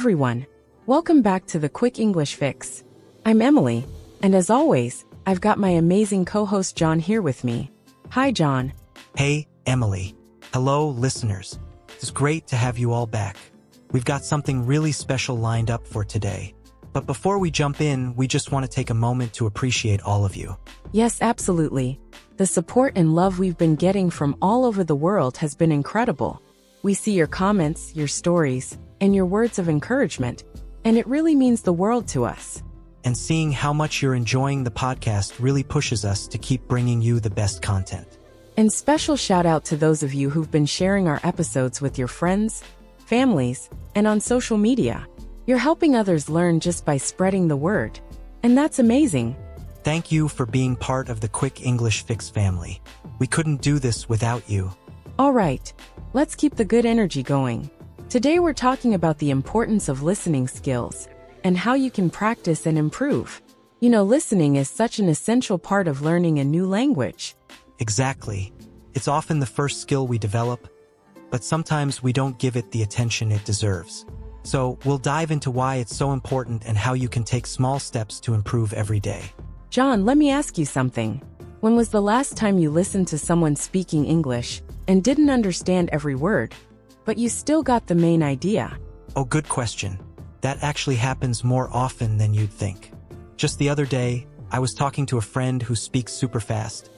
everyone. Welcome back to the Quick English Fix. I'm Emily, and as always, I've got my amazing co-host John here with me. Hi, John. Hey, Emily. Hello, listeners. It's great to have you all back. We've got something really special lined up for today. But before we jump in, we just want to take a moment to appreciate all of you. Yes, absolutely. The support and love we've been getting from all over the world has been incredible. We see your comments, your stories, and your words of encouragement, and it really means the world to us. And seeing how much you're enjoying the podcast really pushes us to keep bringing you the best content. And special shout out to those of you who've been sharing our episodes with your friends, families, and on social media. You're helping others learn just by spreading the word. And that's amazing. Thank you for being part of the Quick English Fix family. We couldn't do this without you. All right, let's keep the good energy going. Today we're talking about the importance of listening skills and how you can practice and improve. You know, listening is such an essential part of learning a new language. Exactly. It's often the first skill we develop, but sometimes we don't give it the attention it deserves. So we'll dive into why it's so important and how you can take small steps to improve every day. John, let me ask you something. When was the last time you listened to someone speaking English and didn't understand every word, but you still got the main idea? Oh, good question. That actually happens more often than you'd think. Just the other day, I was talking to a friend who speaks super fast,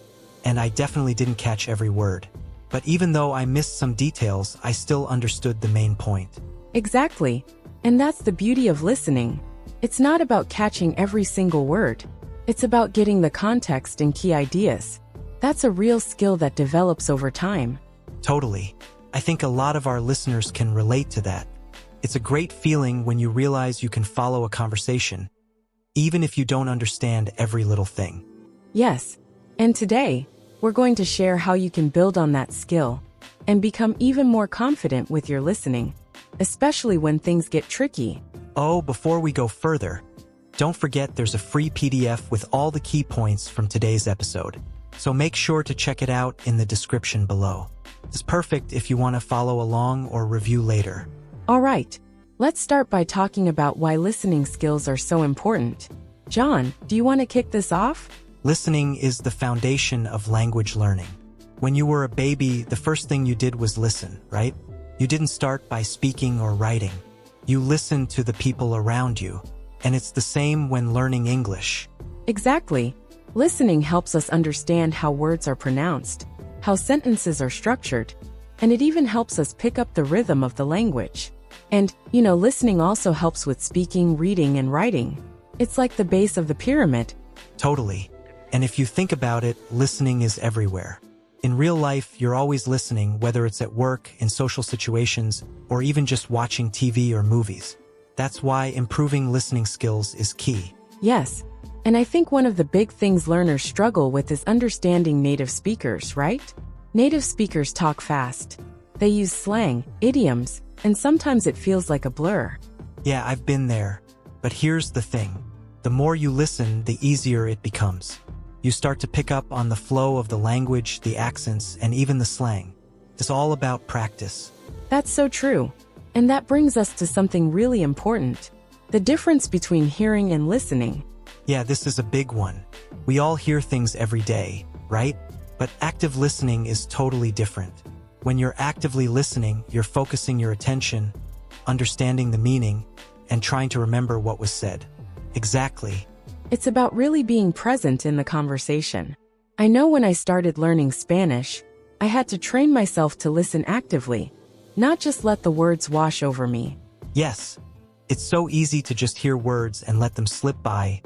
and I definitely didn't catch every word. But even though I missed some details, I still understood the main point. Exactly. And that's the beauty of listening. It's not about catching every single word. It's about getting the context and key ideas. That's a real skill that develops over time. Totally. I think a lot of our listeners can relate to that. It's a great feeling when you realize you can follow a conversation, even if you don't understand every little thing. Yes. And today, we're going to share how you can build on that skill and become even more confident with your listening, especially when things get tricky. Oh, before we go further, don't forget there's a free PDF with all the key points from today's episode. So make sure to check it out in the description below. It's perfect if you want to follow along or review later. All right, let's start by talking about why listening skills are so important. John, do you want to kick this off? Listening is the foundation of language learning. When you were a baby, the first thing you did was listen, right? You didn't start by speaking or writing. You listened to the people around you. And it's the same when learning English. Exactly. Listening helps us understand how words are pronounced, how sentences are structured, and it even helps us pick up the rhythm of the language. And, you know, listening also helps with speaking, reading, and writing. It's like the base of the pyramid. Totally. And if you think about it, listening is everywhere. In real life, you're always listening, whether it's at work, in social situations, or even just watching TV or movies. That's why improving listening skills is key. Yes. And I think one of the big things learners struggle with is understanding native speakers, right? Native speakers talk fast. They use slang, idioms, and sometimes it feels like a blur. Yeah, I've been there. But here's the thing. The more you listen, the easier it becomes. You start to pick up on the flow of the language, the accents, and even the slang. It's all about practice. That's so true. And that brings us to something really important. The difference between hearing and listening. Yeah, this is a big one. We all hear things every day, right? But active listening is totally different. When you're actively listening, you're focusing your attention, understanding the meaning, and trying to remember what was said. Exactly. It's about really being present in the conversation. I know when I started learning Spanish, I had to train myself to listen actively, not just let the words wash over me. Yes, it's so easy to just hear words and let them slip by,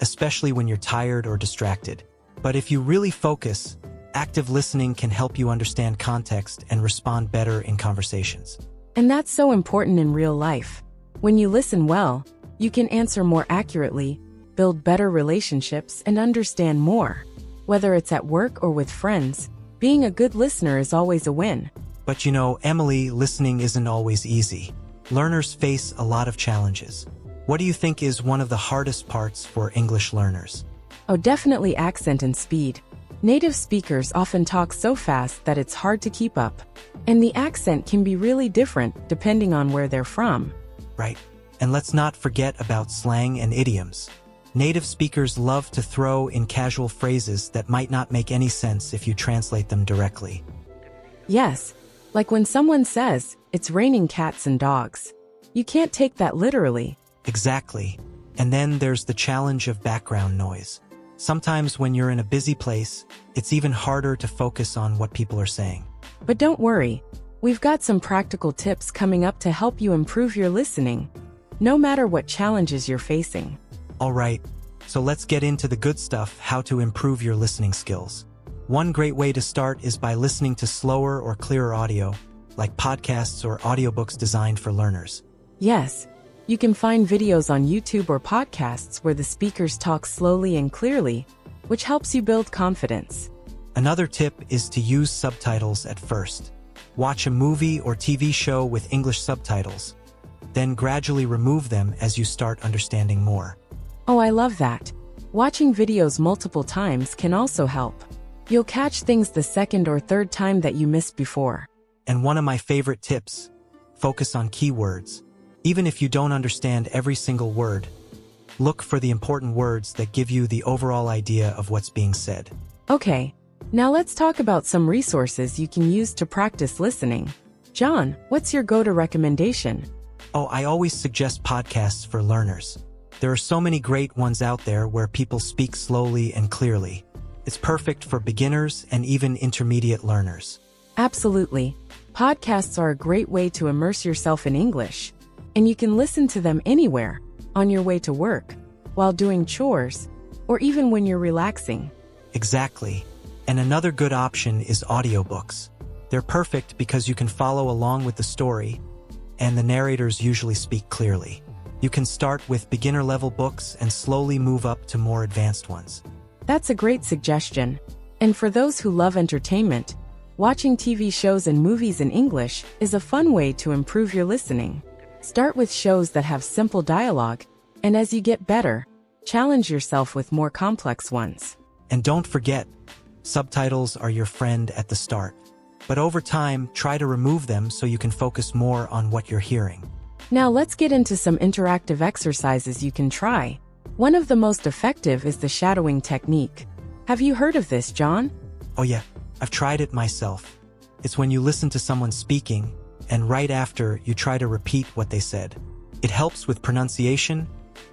especially when you're tired or distracted. But if you really focus, active listening can help you understand context and respond better in conversations. And that's so important in real life. When you listen well, you can answer more accurately, build better relationships, and understand more. Whether it's at work or with friends, being a good listener is always a win. But you know, Emily, listening isn't always easy. Learners face a lot of challenges. What do you think is one of the hardest parts for English learners? Oh, definitely accent and speed. Native speakers often talk so fast that it's hard to keep up. And the accent can be really different depending on where they're from. Right. And let's not forget about slang and idioms. Native speakers love to throw in casual phrases that might not make any sense if you translate them directly. Yes, like when someone says, "It's raining cats and dogs." You can't take that literally. Exactly. And then there's the challenge of background noise. Sometimes when you're in a busy place, it's even harder to focus on what people are saying. But don't worry, we've got some practical tips coming up to help you improve your listening, no matter what challenges you're facing. Alright, so let's get into the good stuff, how to improve your listening skills. One great way to start is by listening to slower or clearer audio, like podcasts or audiobooks designed for learners. Yes, you can find videos on YouTube or podcasts where the speakers talk slowly and clearly, which helps you build confidence. Another tip is to use subtitles at first. Watch a movie or TV show with English subtitles, then gradually remove them as you start understanding more. Oh, I love that. Watching videos multiple times can also help. You'll catch things the second or third time that you missed before. And one of my favorite tips, focus on keywords. Even if you don't understand every single word, look for the important words that give you the overall idea of what's being said. Okay, now let's talk about some resources you can use to practice listening. John, what's your go-to recommendation? Oh, I always suggest podcasts for learners. There are so many great ones out there where people speak slowly and clearly. It's perfect for beginners and even intermediate learners. Absolutely. Podcasts are a great way to immerse yourself in English, and you can listen to them anywhere, on your way to work, while doing chores, or even when you're relaxing. Exactly. And another good option is audiobooks. They're perfect because you can follow along with the story, and the narrators usually speak clearly. You can start with beginner-level books and slowly move up to more advanced ones. That's a great suggestion. And for those who love entertainment, watching TV shows and movies in English is a fun way to improve your listening. Start with shows that have simple dialogue, and as you get better, challenge yourself with more complex ones. And don't forget, subtitles are your friend at the start. But over time, try to remove them so you can focus more on what you're hearing. Now let's get into some interactive exercises you can try. One of the most effective is the shadowing technique. Have you heard of this, John? Oh yeah, I've tried it myself. It's when you listen to someone speaking, and right after you try to repeat what they said. It helps with pronunciation,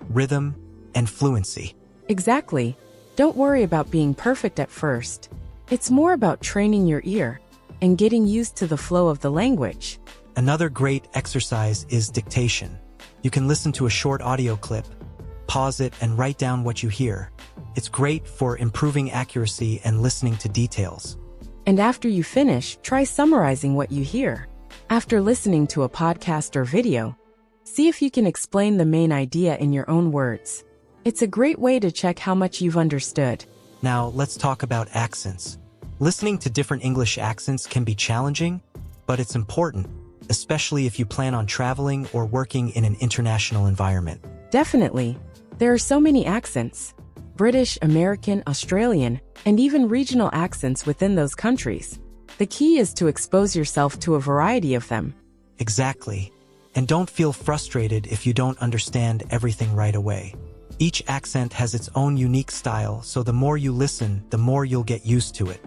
rhythm, and fluency. Exactly. Don't worry about being perfect at first. It's more about training your ear and getting used to the flow of the language. Another great exercise is dictation. You can listen to a short audio clip, pause it, and write down what you hear. It's great for improving accuracy and listening to details. And after you finish, try summarizing what you hear. After listening to a podcast or video, see if you can explain the main idea in your own words. It's a great way to check how much you've understood. Now, let's talk about accents. Listening to different English accents can be challenging, but it's important, especially if you plan on traveling or working in an international environment. Definitely. There are so many accents: British, American, Australian, and even regional accents within those countries. The key is to expose yourself to a variety of them. Exactly. And don't feel frustrated if you don't understand everything right away. Each accent has its own unique style, so the more you listen, the more you'll get used to it.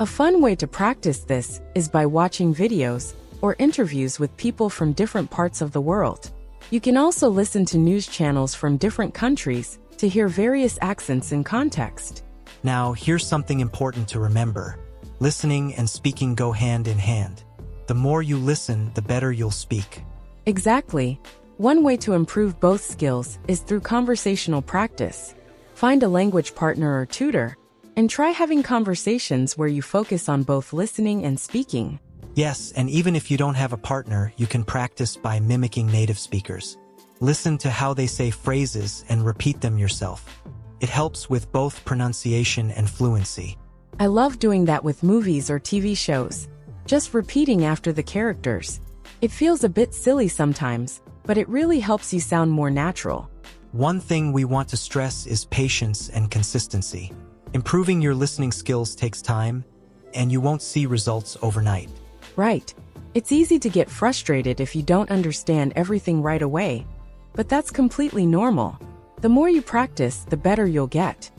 A fun way to practice this is by watching videos or interviews with people from different parts of the world. You can also listen to news channels from different countries to hear various accents in context. Now, here's something important to remember. Listening and speaking go hand in hand. The more you listen, the better you'll speak. Exactly. One way to improve both skills is through conversational practice. Find a language partner or tutor, and try having conversations where you focus on both listening and speaking. Yes, and even if you don't have a partner, you can practice by mimicking native speakers. Listen to how they say phrases and repeat them yourself. It helps with both pronunciation and fluency. I love doing that with movies or TV shows. Just repeating after the characters. It feels a bit silly sometimes, but it really helps you sound more natural. One thing we want to stress is patience and consistency. Improving your listening skills takes time, and you won't see results overnight. Right. It's easy to get frustrated if you don't understand everything right away. But that's completely normal. The more you practice, the better you'll get.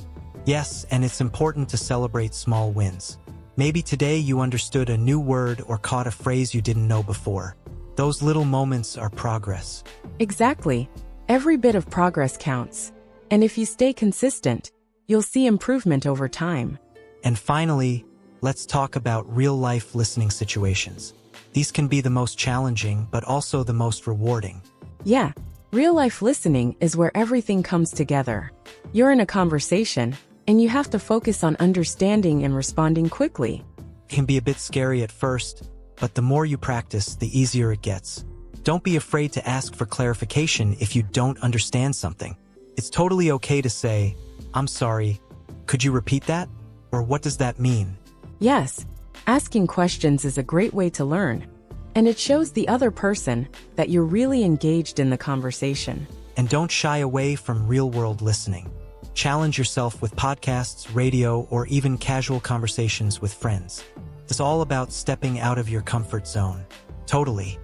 Yes, and it's important to celebrate small wins. Maybe today you understood a new word or caught a phrase you didn't know before. Those little moments are progress. Exactly. Every bit of progress counts. And if you stay consistent, you'll see improvement over time. And finally, let's talk about real-life listening situations. These can be the most challenging, but also the most rewarding. Yeah, real-life listening is where everything comes together. You're in a conversation, and you have to focus on understanding and responding quickly. It can be a bit scary at first, but the more you practice, the easier it gets. Don't be afraid to ask for clarification if you don't understand something. It's totally okay to say, "I'm sorry, could you repeat that?" Or "What does that mean?" Yes, asking questions is a great way to learn. And it shows the other person that you're really engaged in the conversation. And don't shy away from real-world listening. Challenge yourself with podcasts, radio, or even casual conversations with friends. It's all about stepping out of your comfort zone. Totally.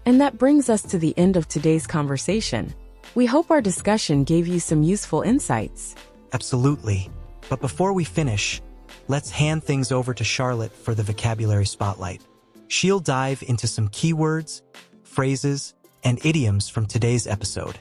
And that brings us to the end of today's conversation. We hope our discussion gave you some useful insights. Absolutely. But before we finish, let's hand things over to Charlotte for the vocabulary spotlight. She'll dive into some keywords, phrases, and idioms from today's episode.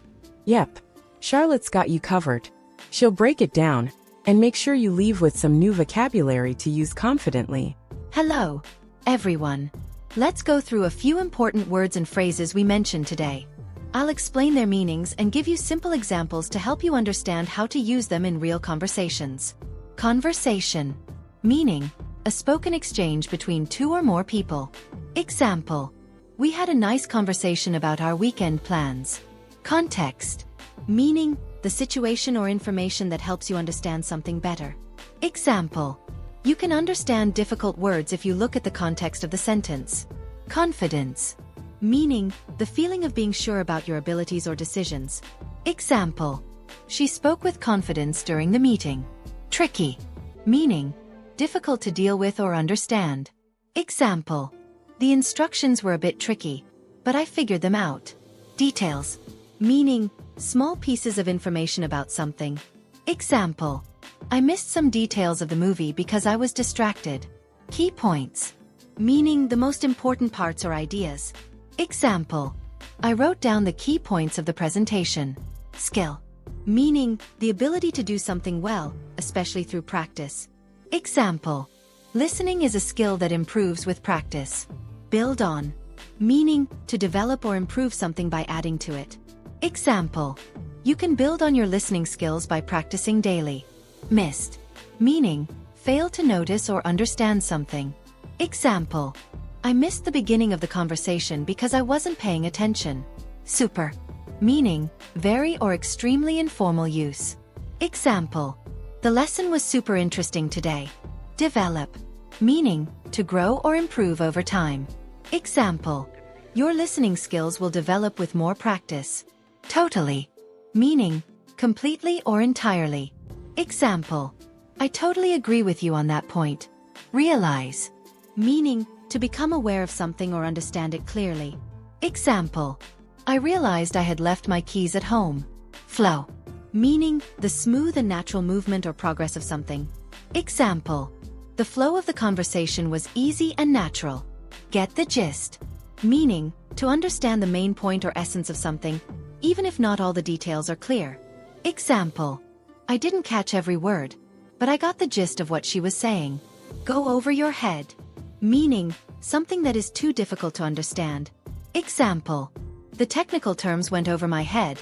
Yep, Charlotte's got you covered. She'll break it down and make sure you leave with some new vocabulary to use confidently. Hello, everyone. Let's go through a few important words and phrases we mentioned today. I'll explain their meanings and give you simple examples to help you understand how to use them in real conversations. Conversation. Meaning, a spoken exchange between two or more people. Example. We had a nice conversation about our weekend plans. Context. Meaning, the situation or information that helps you understand something better. Example. You can understand difficult words if you look at the context of the sentence. Confidence. Meaning, the feeling of being sure about your abilities or decisions. Example. She spoke with confidence during the meeting. Tricky. Meaning, difficult to deal with or understand. Example. The instructions were a bit tricky, but I figured them out. Details. Meaning, small pieces of information about something. Example. I missed some details of the movie because I was distracted. Key points. Meaning the most important parts or ideas. Example. I wrote down the key points of the presentation. Skill. Meaning the ability to do something well, especially through practice. Example. Listening is a skill that improves with practice. Build on. Meaning to develop or improve something by adding to it. Example. You can build on your listening skills by practicing daily. Missed. Meaning, fail to notice or understand something. Example. I missed the beginning of the conversation because I wasn't paying attention. Super. Meaning, very or extremely informal use. Example. The lesson was super interesting today. Develop. Meaning, to grow or improve over time. Example. Your listening skills will develop with more practice. Totally. Meaning, completely or entirely. Example. I totally agree with you on that point. Realize. Meaning, to become aware of something or understand it clearly. Example. I realized I had left my keys at home. Flow. Meaning, the smooth and natural movement or progress of something. Example. The flow of the conversation was easy and natural. Get the gist. Meaning, to understand the main point or essence of something, even if not all the details are clear. Example. I didn't catch every word, but I got the gist of what she was saying. Go over your head. Meaning, something that is too difficult to understand. Example. The technical terms went over my head,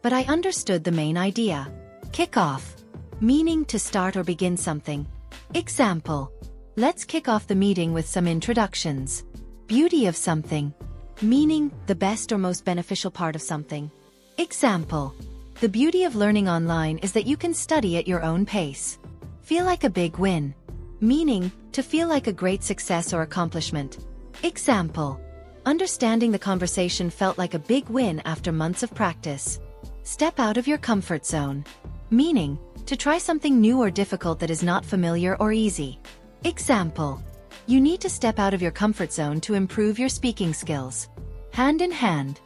but I understood the main idea. Kick off. Meaning to start or begin something. Example. Let's kick off the meeting with some introductions. Beauty of something. Meaning, the best or most beneficial part of something. Example. The beauty of learning online is that you can study at your own pace. Feel like a big win. Meaning, to feel like a great success or accomplishment. Example. Understanding the conversation felt like a big win after months of practice. Step out of your comfort zone. Meaning, to try something new or difficult that is not familiar or easy. Example. You need to step out of your comfort zone to improve your speaking skills. Hand in hand.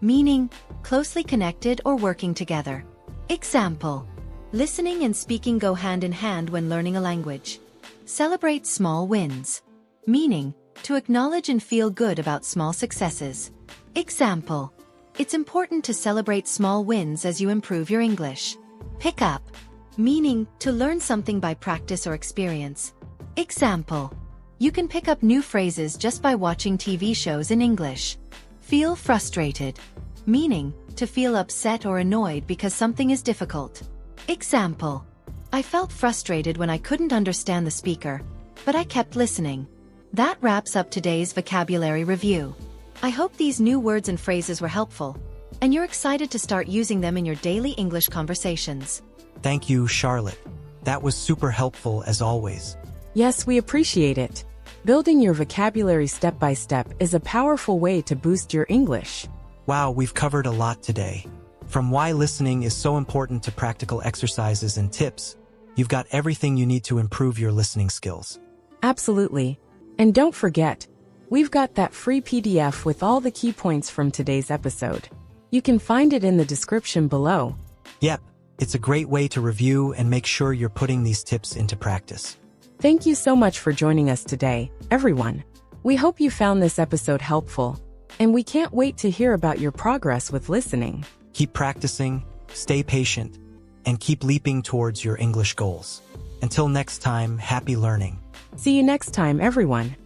meaning closely connected or working together. Example: listening and speaking go hand in hand when learning a language. Celebrate small wins, meaning to acknowledge and feel good about small successes. Example: it's important to celebrate small wins as you improve your English. Pick up, meaning to learn something by practice or experience. Example: you can pick up new phrases just by watching TV shows in English. Feel frustrated, meaning to feel upset or annoyed because something is difficult. Example: I felt frustrated when I couldn't understand the speaker, but I kept listening. That wraps up today's vocabulary review. I hope these new words and phrases were helpful, and you're excited to start using them in your daily English conversations. Thank you, Charlotte. That was super helpful as always. Yes, we appreciate it. Building your vocabulary step by step is a powerful way to boost your English. Wow, we've covered a lot today. From why listening is so important to practical exercises and tips, you've got everything you need to improve your listening skills. Absolutely. And don't forget, we've got that free PDF with all the key points from today's episode. You can find it in the description below. Yep, it's a great way to review and make sure you're putting these tips into practice. Thank you so much for joining us today, everyone. We hope you found this episode helpful, and we can't wait to hear about your progress with listening. Keep practicing, stay patient, and keep leaping towards your English goals. Until next time, happy learning. See you next time, everyone.